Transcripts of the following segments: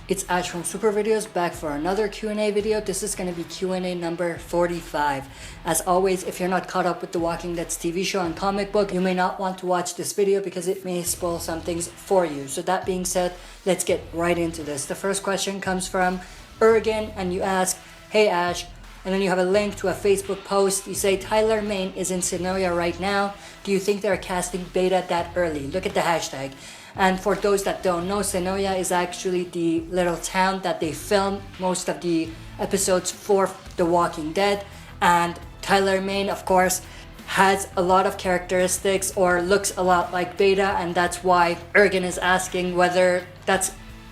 It's Ash from Super Videos back for another Q&A video. This is going to be Q&A number 45. As always, if you're not caught up with the Walking Dead's TV show and comic book, you may not want to watch this video because it may spoil some things for you. So that being said, let's get right into this. The first question comes from Ergen and you ask, "Hey Ash," and then you have a link to a Facebook post. You say, "Tyler Maine is in Sonoya right now. Do you think they're casting Beta that early?" Look at the hashtag. And for those that don't know, Sonoya is actually the little town that they filmed most of the episodes for The Walking Dead. And Tyler Maine, of course, has a lot of characteristics or looks a lot like Beta, and that's why Ergen is asking whether that's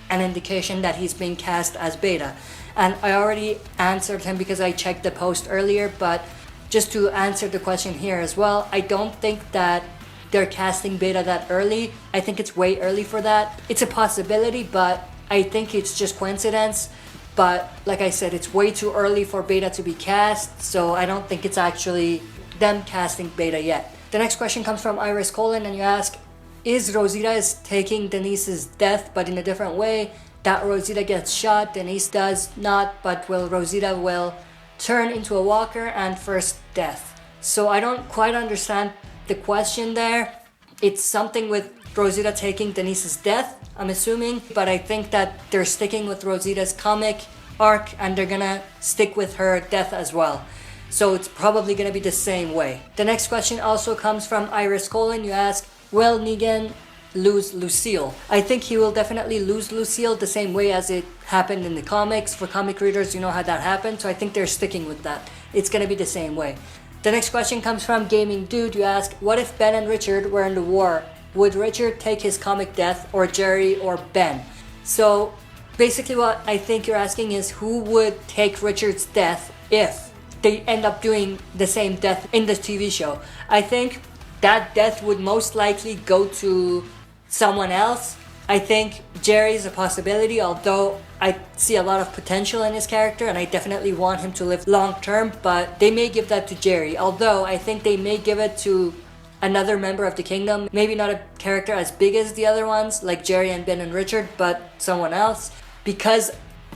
an indication that he's being cast as Beta. And I already answered him because I checked the post earlier, but just to answer the question here as well, I don't think that they're casting Beta that early. I think it's way early for that. It's a possibility, but I think it's just coincidence. But like I said, it's way too early for Beta to be cast, so I don't think it's actually them casting Beta yet. The next question comes from Iris Colin and you ask, "Is Rosita is taking Denise's death but in a different way? That Rosita gets shot, Denise does not, but Rosita will turn into a walker and first death." So I don't quite understand the question there. It's something with Rosita taking Denise's death, I'm assuming, but I think that they're sticking with Rosita's comic arc and they're gonna stick with her death as well. So it's probably gonna be the same way. The next question also comes from Iris Colin. You ask, "Will Negan lose Lucille?" I think he will definitely lose Lucille the same way as it happened in the comics. For comic readers, you know how that happened, so I think they're sticking with that. It's gonna be the same way. The next question comes from Gaming Dude. You ask, "What if Ben and Richard were in the war? Would Richard take his comic death or Jerry or Ben?" So basically what I think you're asking is who would take Richard's death if they end up doing the same death in the TV show. I think that death would most likely go to someone else. I think Jerry's a possibility, although I see a lot of potential in his character and I definitely want him to live long term, but they may give that to Jerry. Although I think they may give it to another member of the kingdom, maybe not a character as big as the other ones like Jerry and Ben and Richard, but someone else, because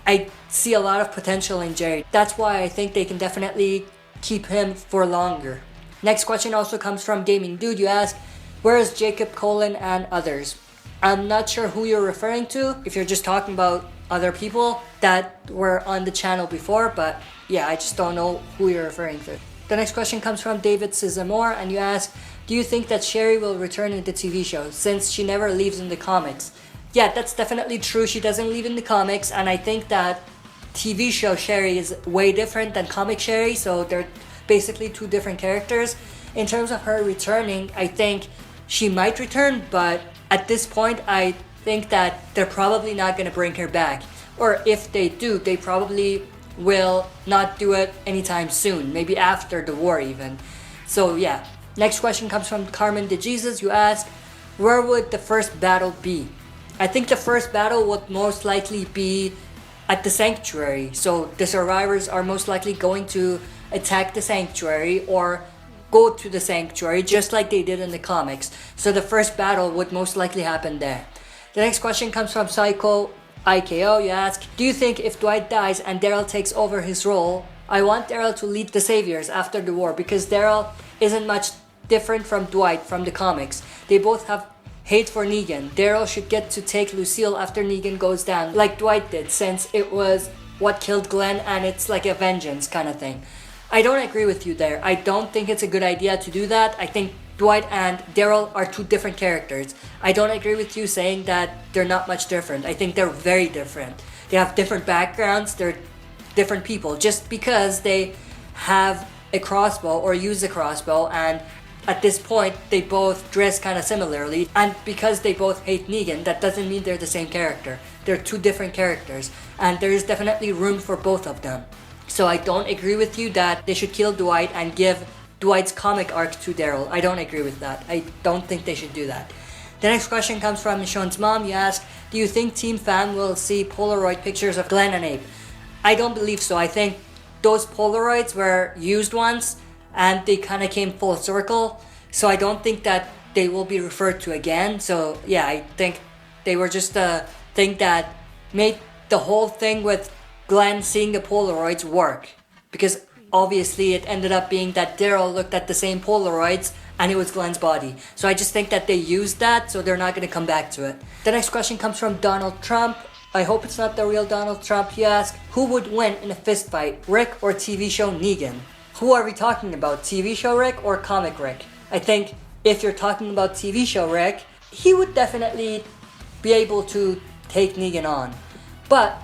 I see a lot of potential in Jerry. That's why I think they can definitely keep him for longer. Next question also comes from Gaming Dude. You ask, "Where is Jacob Colin and others?" I'm not sure who you're referring to, if you're just talking about other people that were on the channel before, but yeah, I just don't know who you're referring to. The next question comes from David Sizamore and you ask, "Do you think that Sherry will return in the TV show since she never leaves in the comics?" Yeah, that's definitely true. She doesn't leave in the comics, and I think that TV show Sherry is way different than comic Sherry, so they're basically two different characters. In terms of her returning, I think she might return, but at this point, I think that they're probably not going to bring her back. Or if they do, they probably will not do it anytime soon. Maybe after the war even. So yeah. Next question comes from Carmen de Jesus. You ask, "Where would the first battle be?" I think the first battle would most likely be at the Sanctuary. So the survivors are most likely going to attack the Sanctuary or go to the Sanctuary just like they did in the comics. So the first battle would most likely happen there. The next question comes from Psycho IKO. You ask, "Do you think if Dwight dies and Daryl takes over his role, I want Daryl to lead the Saviors after the war because Daryl isn't much different from Dwight from the comics. They both have hate for Negan. Daryl should get to take Lucille after Negan goes down like Dwight did since it was what killed Glenn and it's like a vengeance kind of thing." I don't agree with you there. I don't think it's a good idea to do that. I think Dwight and Daryl are two different characters. I don't agree with you saying that they're not much different. I think they're very different. They have different backgrounds. They're different people. Just because they have a crossbow or use a crossbow and at this point they both dress kind of similarly, and because they both hate Negan, that doesn't mean they're the same character. They're two different characters and there is definitely room for both of them. So I don't agree with you that they should kill Dwight and give Dwight's comic arc to Daryl. I don't agree with that. I don't think they should do that. The next question comes from Michonne's mom. You ask, "Do you think Team Fam will see Polaroid pictures of Glenn and Abe?" I don't believe so. I think those Polaroids were used once and they kind of came full circle. So I don't think that they will be referred to again. So yeah, I think they were just a thing that made the whole thing with Glenn seeing the Polaroids work. Because obviously it ended up being that Daryl looked at the same Polaroids and it was Glenn's body. So I just think that they used that, so they're not going to come back to it. The next question comes from Donald Trump. I hope it's not the real Donald Trump. He asked, who would win in a fist fight, Rick or TV show Negan? Who are we talking about, TV show Rick or comic Rick? I think if you're talking about TV show Rick, he would definitely be able to take Negan on. But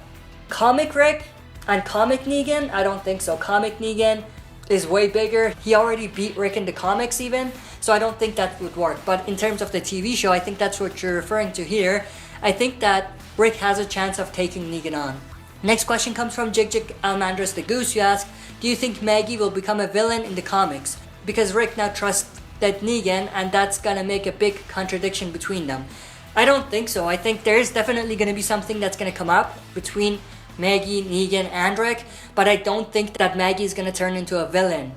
comic Rick and comic Negan, I don't think so. Comic Negan is way bigger. He already beat Rick in the comics even, so I don't think that would work. But in terms of the TV show, I think that's what you're referring to here. I think that Rick has a chance of taking Negan on. Next question comes from Jig Almandras the Goose. You ask, do you think Maggie will become a villain in the comics? Because Rick now trusts that Negan, and that's gonna make a big contradiction between them. I don't think so. I think there's definitely gonna be something that's gonna come up between Maggie, Negan, and Rick, but I don't think that Maggie is gonna turn into a villain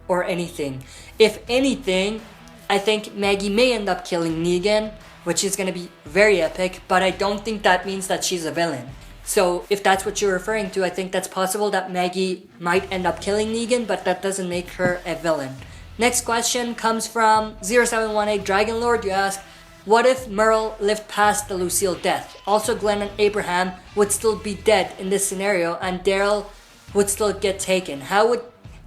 or anything. If anything, I think Maggie may end up killing Negan, which is gonna be very epic, but I don't think that means that she's a villain. So if that's what you're referring to, I think that's possible that Maggie might end up killing Negan, but that doesn't make her a villain. Next question comes from 0718 Dragon Lord. You ask, what if Merle lived past the Lucille death? Also, Glenn and Abraham would still be dead in this scenario and Daryl would still get taken. How would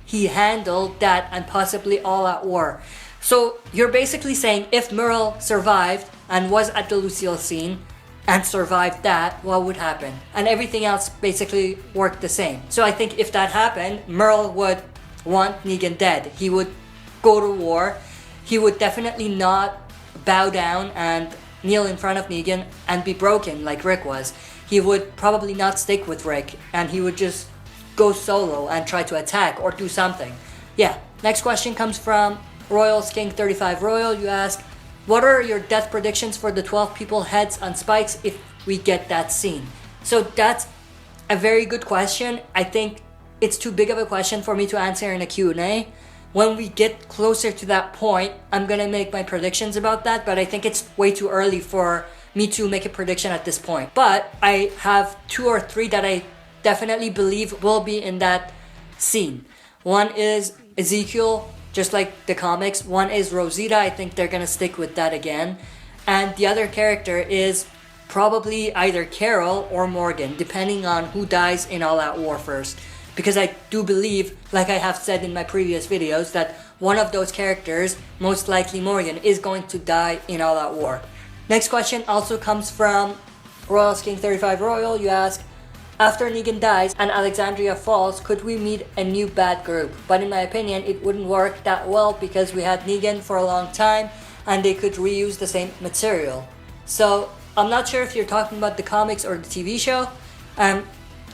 he handle that and possibly all out war? So you're basically saying if Merle survived and was at the Lucille scene and survived that, what would happen? And everything else basically worked the same. So I think if that happened, Merle would want Negan dead. He would go to war. He would definitely not bow down and kneel in front of Negan and be broken like Rick was. He would probably not stick with Rick and he would just go solo and try to attack or do something. Yeah. Next question comes from Royals King 35 Royal. You ask, what are your death predictions for the 12 people heads on spikes if we get that scene? So that's a very good question. I think it's too big of a question for me to answer in a Q&A. When we get closer to that point, I'm gonna make my predictions about that, but I think it's way too early for me to make a prediction at this point. But I have 2 or 3 that I definitely believe will be in that scene. One is Ezekiel, just like the comics. One is Rosita. I think they're gonna stick with that again. And the other character is probably either Carol or Morgan, depending on who dies in All Out War first. Because I do believe, like I have said in my previous videos, that one of those characters, most likely Morgan, is going to die in All Out War. Next question also comes from Royals King 35 Royal. You ask, after Negan dies and Alexandria falls, could we meet a new bad group? But in my opinion, it wouldn't work that well because we had Negan for a long time and they could reuse the same material. So I'm not sure if you're talking about the comics or the TV show. I'm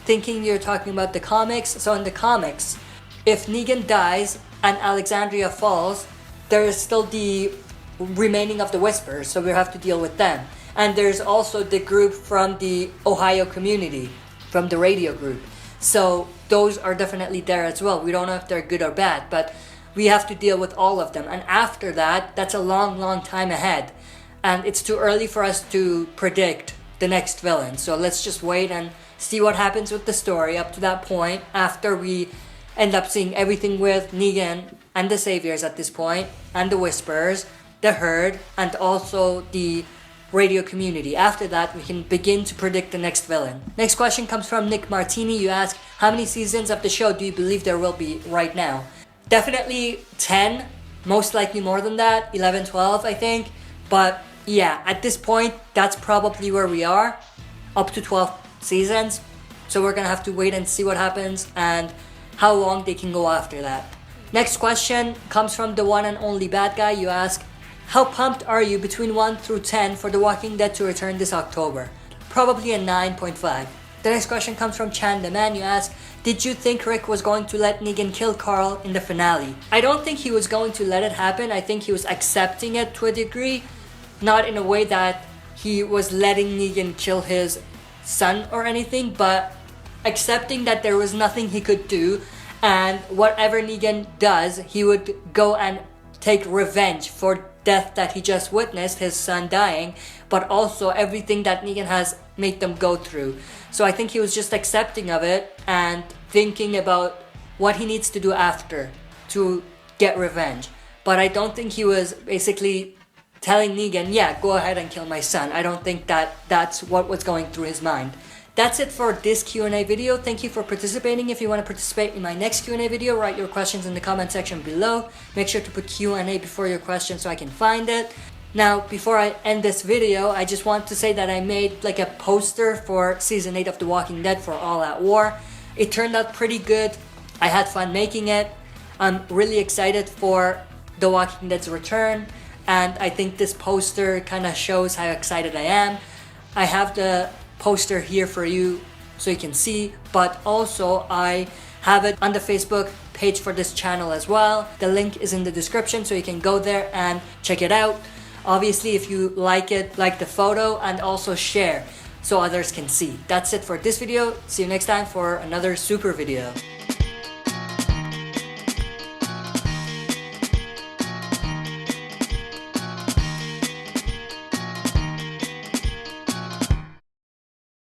thinking you're talking about the comics. So in the comics, if Negan dies and Alexandria falls, there is still the remaining of the Whispers, so we have to deal with them. And there's also the group from the Ohio community, from the radio group. So those are definitely there as well. We don't know if they're good or bad, but we have to deal with all of them. And after that, that's a long time ahead. And it's too early for us to predict the next villain. So let's just wait and see what happens with the story up to that point, after we end up seeing everything with Negan and the Saviors at this point, and the Whispers, the Herd, and also the radio community. After that, we can begin to predict the next villain. Next question comes from Nick Martini. You ask, how many seasons of the show do you believe there will be right now? Definitely 10, most likely more than that, 11, 12 I think. But yeah, at this point, that's probably where we are, up to 12 seasons. So we're gonna have to wait and see what happens and how long they can go after that. Next question comes from the one and only bad guy. You ask, how pumped are you between 1 through 10 for The Walking Dead to return this October? Probably a 9.5. The next question comes from Chan the Man. You ask, did you think Rick was going to let Negan kill Carl in the finale? I don't think he was going to let it happen. I think he was accepting it to a degree, not in a way that he was letting Negan kill his son or anything, but accepting that there was nothing he could do, and whatever Negan does, he would go and take revenge for death that he just witnessed, his son dying, but also everything that Negan has made them go through. So I think he was just accepting of it and thinking about what he needs to do after to get revenge. But I don't think he was basically telling Negan, yeah, go ahead and kill my son. I don't think that's what was going through his mind. That's it for this Q&A video. Thank you for participating. If you want to participate in my next Q&A video, write your questions in the comment section below. Make sure to put Q&A before your question so I can find it. Now, before I end this video, I just want to say that I made like a poster for Season 8 of The Walking Dead for All Out War. It turned out pretty good. I had fun making it. I'm really excited for The Walking Dead's return, and I think this poster kind of shows how excited I am. I have the poster here for you so you can see, but also I have it on the Facebook page for this channel as well. The link is in the description so you can go there and check it out. Obviously, if you like it, like the photo and also share so others can see. That's it for this video. See you next time for another super video.